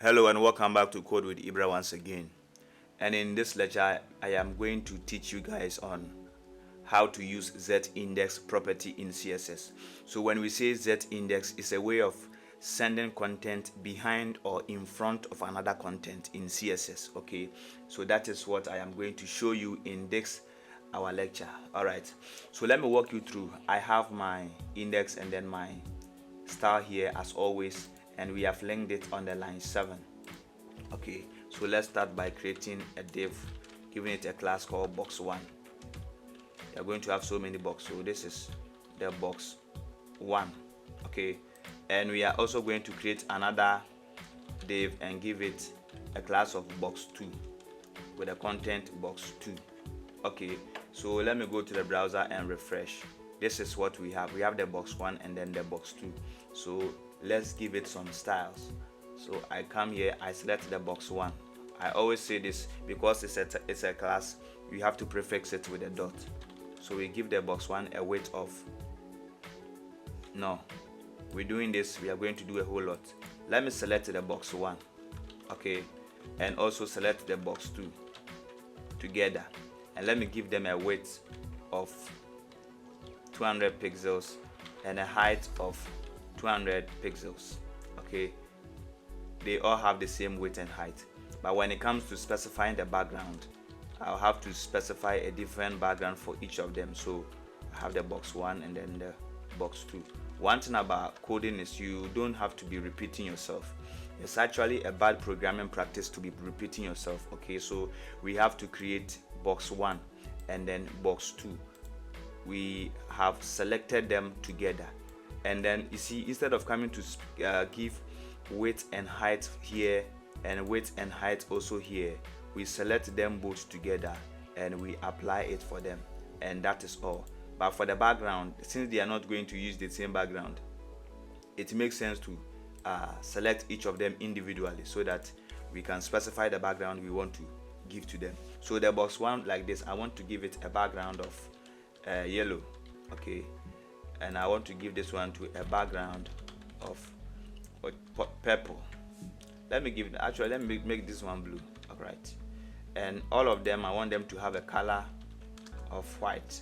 Hello and welcome back to Code with Ibra once again. And in this lecture, I am going to teach you guys on how to use Z-index property in CSS. So when we say Z-index, it's a way of sending content behind or in front of another content in CSS. Okay, so that is what I am going to show you in this our lecture. All right, so let me walk you through. I have my index and then my star here as always, and we have linked it on the line 7. Okay, so let's start by creating a div, giving it a class called box1. We are going to have so many boxes, so this is the box1. Okay, and we are also going to create another div and give it a class of box2 with a content box2. Okay, so let me go to the browser and refresh. This is what we have. We have the box1 and then the box2. So let's give it some styles. So I come here, I select the box1. I always say this because it's a class, you have to prefix it with a dot. So we give the box1 a weight of, no, we're doing this, we are going to do a whole lot. Let me select the box1, okay, and also select the box2 together, and let me give them a width of 200 pixels and a height of 200 pixels. Okay, they all have the same width and height, but when it comes to specifying the background, I'll have to specify a different background for each of them. So I have the box1 and then the box2. One thing about coding is you don't have to be repeating yourself. It's actually a bad programming practice to be repeating yourself. Okay, so we have to create box1 and then box2. We have selected them together, and then you see, instead of coming to give width and height here and width and height also here, we select them both together and we apply it for them, and that is all. But for the background, since they are not going to use the same background, it makes sense to select each of them individually so that we can specify the background we want to give to them. So the box1, like this, I want to give it a background of yellow, okay, and I want to give this one to a background of purple. Let me make this one blue. All right, and all of them I want them to have a color of white.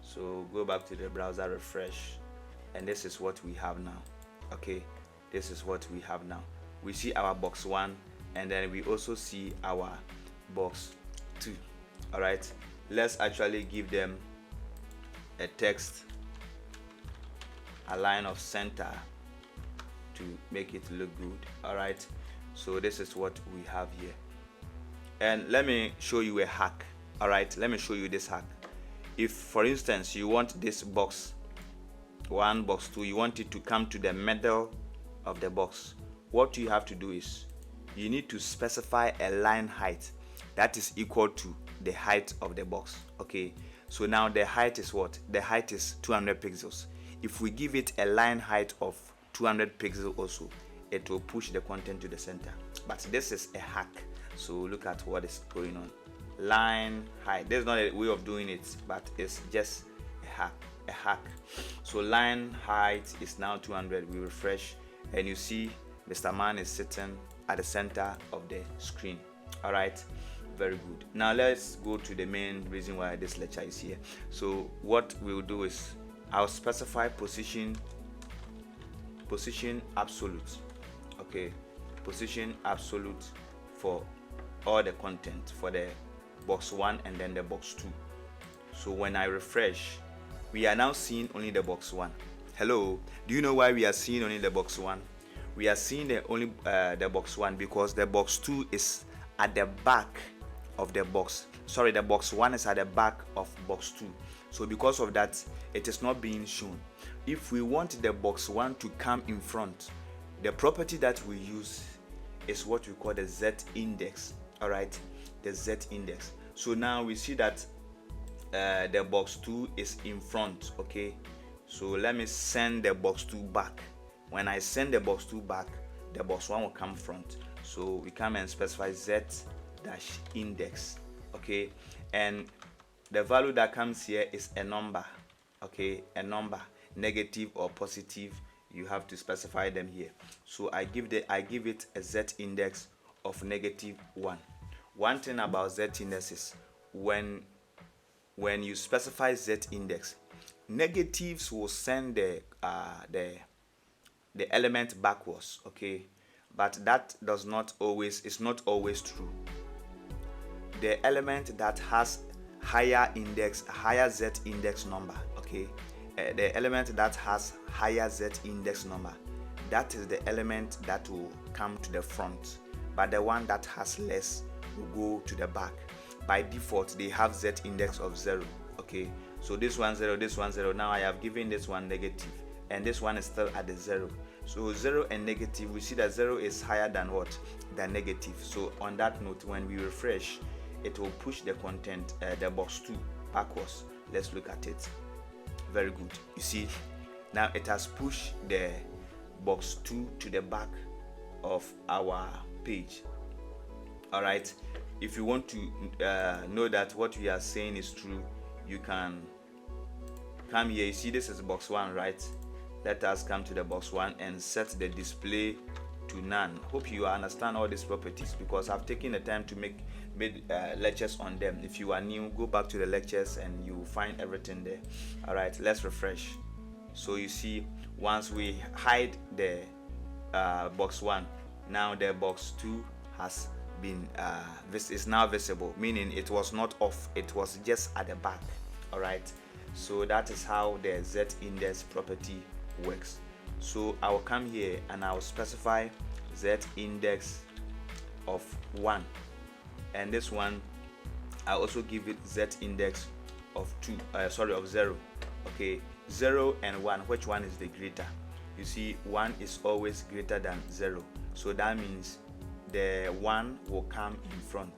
So go back to the browser, refresh, and this is what we have now. Okay, this is what we have now. We see our box1 and then we also see our box2. all right, let's actually give them a text, a line of center to make it look good. All right, so this is what we have here, and let me show you a hack. All right, let me show you this hack. If for instance you want this box1, box2, you want it to come to the middle of the box, what you have to do is you need to specify a line height that is equal to the height of the box. Okay, so now the height is what? The height is 200 pixels. If we give it a line height of 200 pixels also, it will push the content to the center. But this is a hack, so look at what is going on. Line height, there's not a way of doing it, but it's just a hack. So line height is now 200. We refresh and you see Mr. Man is sitting at the center of the screen. All right, very good. Now let's go to the main reason why this lecture is here. So what we'll do is I'll specify position absolute. Okay, position absolute for all the content for the box1 and then the box2. So when I refresh, we are now seeing only the box1. Hello, do you know why we are seeing only the box1? We are seeing the box1 because the box2 is at the back of the box. Sorry, the box1 is at the back of box2. So because of that, it is not being shown. If we want the box1 to come in front, the property that we use is what we call the Z-index. All right, the Z-index. So now we see that the box2 is in front. Okay, so let me send the box2 back. When I send the box2 back, the box1 will come front. So we come and specify Z-index. Okay, and the value that comes here is a number. Okay, a number, negative or positive, you have to specify them here. So I give it a z index of -1. One thing about z index is when you specify z index, negatives will send the element backwards, okay, but that is not always true. The element that has higher z index number, okay, the element that has higher z index number, that is the element that will come to the front, but the one that has less will go to the back. By default they have z index of 0, okay, so this one 0, this one 0. Now I have given this one negative and this one is still at the 0. So 0 and negative, we see that 0 is higher than what? Than negative. So on that note, when we refresh, it will push the content, the box 2 backwards. Let's look at it. Very good. You see, now it has pushed the box 2 to the back of our page. All right. If you want to know that what we are saying is true, you can come here. You see, this is box 1, right? Let us come to the box 1 and set the display to none. Hope you understand all these properties because I've taken the time to make lectures on them. If you are new, go back to the lectures and you will find everything there. All right, let's refresh. So you see, once we hide the box 1, now the box 2 has been this is now visible, meaning it was not off, it was just at the back. All right, so that is how the z index property works. So I will come here and I will specify z index of 1, and this one I also give it z index of 0. Okay, 0 and 1, which one is the greater? You see, 1 is always greater than 0, so that means the 1 will come in front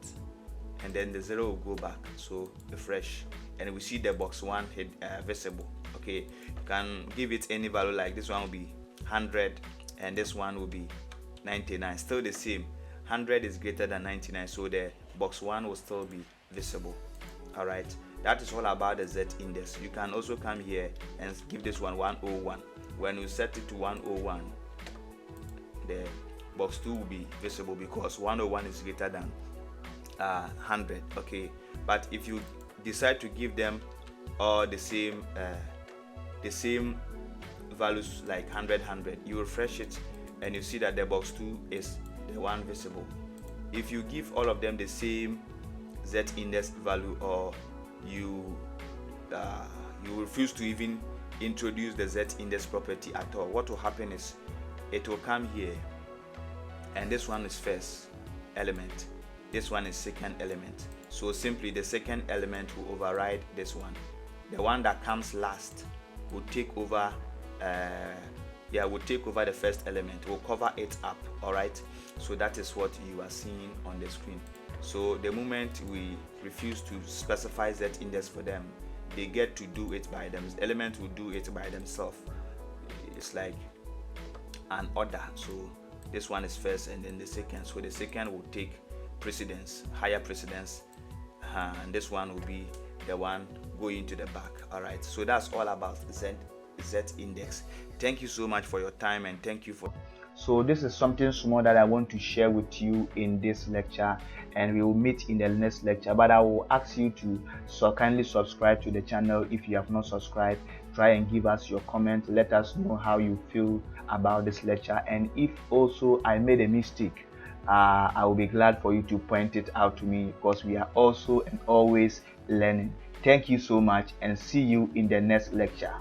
and then the 0 will go back. So refresh and we see the box 1 visible. Okay, you can give it any value, like this one will be 100 and this one will be 99, still the same. 100 is greater than 99, so the box 1 will still be visible. All right, that is all about the z index. You can also come here and give this one 101. When you set it to 101, the box 2 will be visible because 101 is greater than 100. Okay, but if you decide to give them all the same values, like 100, you refresh it and you see that the box 2 is the one visible. If you give all of them the same z index value, or you refuse to even introduce the z index property at all, what will happen is it will come here and this one is first element, this one is second element. So simply the second element will override this one. The one that comes last will take over the first element, will cover it up. All right, so that is what you are seeing on the screen. So the moment we refuse to specify z index for them, they get to do it by them. The element will do it by themselves. It's like an order. So this one is first and then the second, so the second will take precedence, higher precedence, and this one will be the one going to the back. All right, so that's all about z index. Thank you so much for your time, and thank you for. So this is something small that I want to share with you in this lecture, and we will meet in the next lecture. But I will ask you to kindly subscribe to the channel if you have not subscribed. Try and give us your comment. Let us know how you feel about this lecture, and if also I made a mistake, I will be glad for you to point it out to me, because we are also and always learning. Thank you so much, and see you in the next lecture.